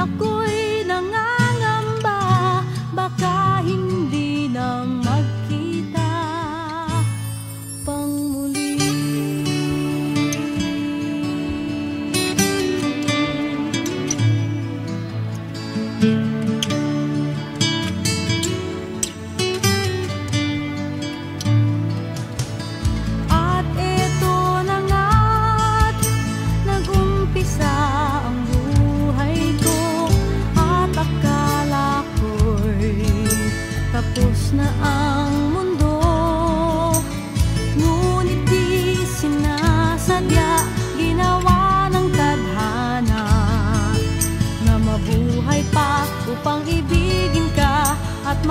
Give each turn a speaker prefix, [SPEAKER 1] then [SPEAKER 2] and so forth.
[SPEAKER 1] Ako'y nangangamba, baka hindi na magkita pang muli. At eto na nga't nag-umpisa ang buhay ko, at akala ko'y tapos na ang mundo. Ngunit di sinasadya, ginawa ng tadhana na mabuhay pa upang ibigin ka at